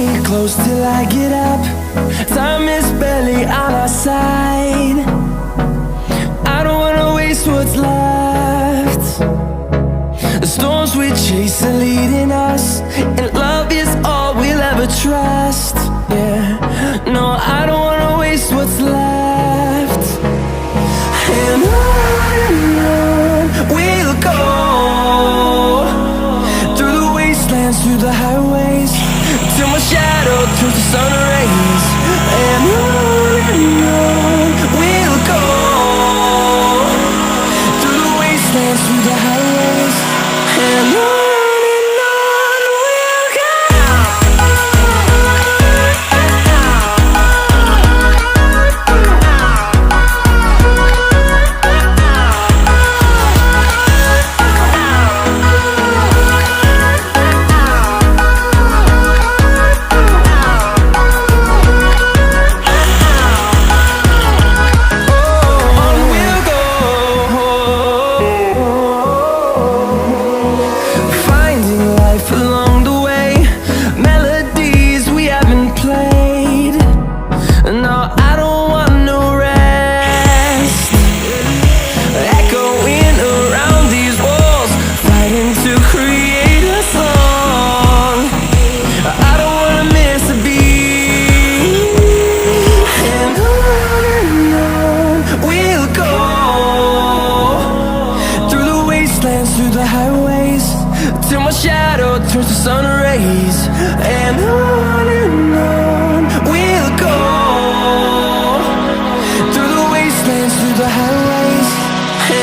stay close till I get up. Time is barely on our side. I don't wanna waste what's left. The storms we chase are leading us, and love is all we'll ever trust. Yeah, no, I don't wanna waste what's left. And on we'll go, through the wastelands, through the highways, till my shadow turns to sun rays. And on we'll go, through the wastelands, through the highways, and on we'll go. Through the highways, till my shadow turns to sun rays. And on we'll go, through the wastelands, through the highways,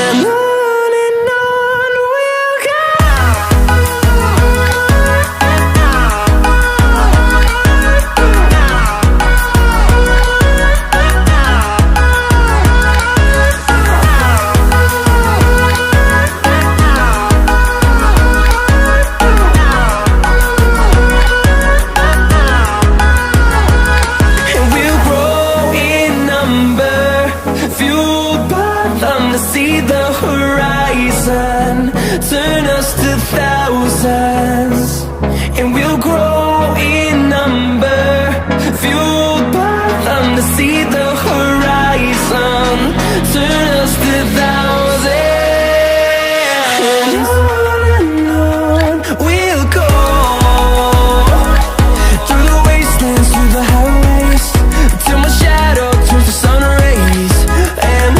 and on we'll go. See the horizon turn us to thousands, and we'll grow in number, fueled by them. To see the horizon turn us to thousands, and on we'll go, through the wastelands, through the highways, till my shadow turns to sun rays. And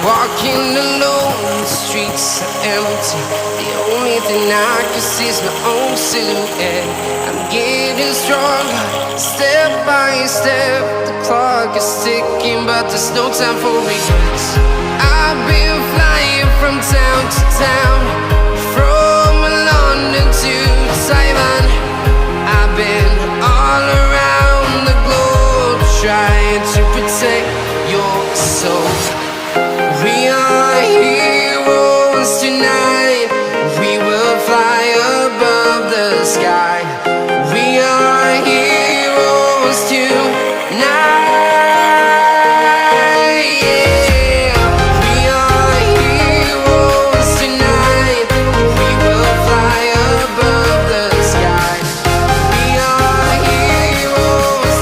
walking alone, the streets are empty. The only thing I can see is my own silhouette. I'm getting stronger, step by step. The clock is ticking, but there's no time for regrets. I've been flying from town to town, from London to Taiwan. I've been all around the globe, trying to protect your soul. We are heroes tonight. We will fly above the sky. We are heroes tonight. Yeah. We are heroes tonight. We will fly above the sky. We are heroes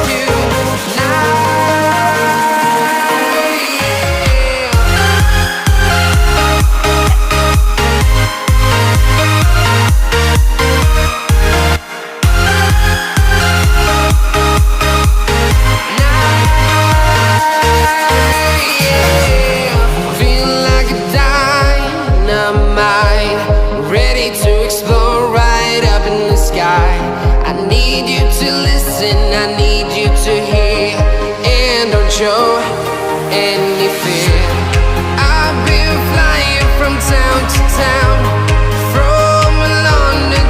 town to town, from London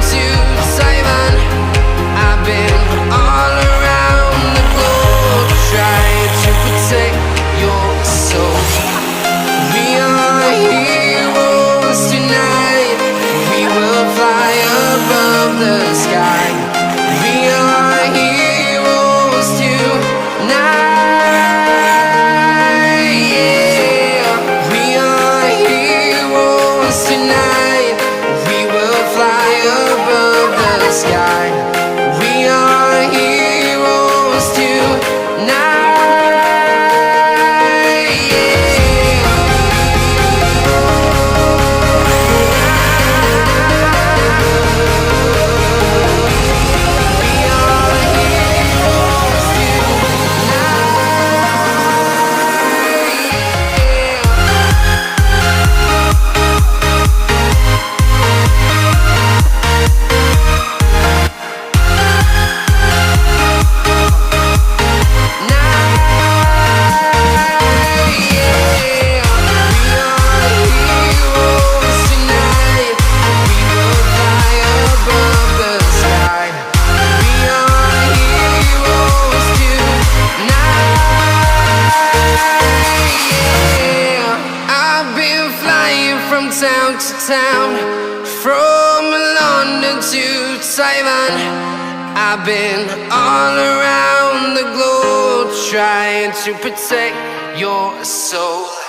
the sky. We are heroes tonight, yeah. We are heroes tonight. We will fly above the sky. We are heroes tonight, yeah. We are heroes town to town, from London to Taiwan. I've been all around the globe trying to protect your soul.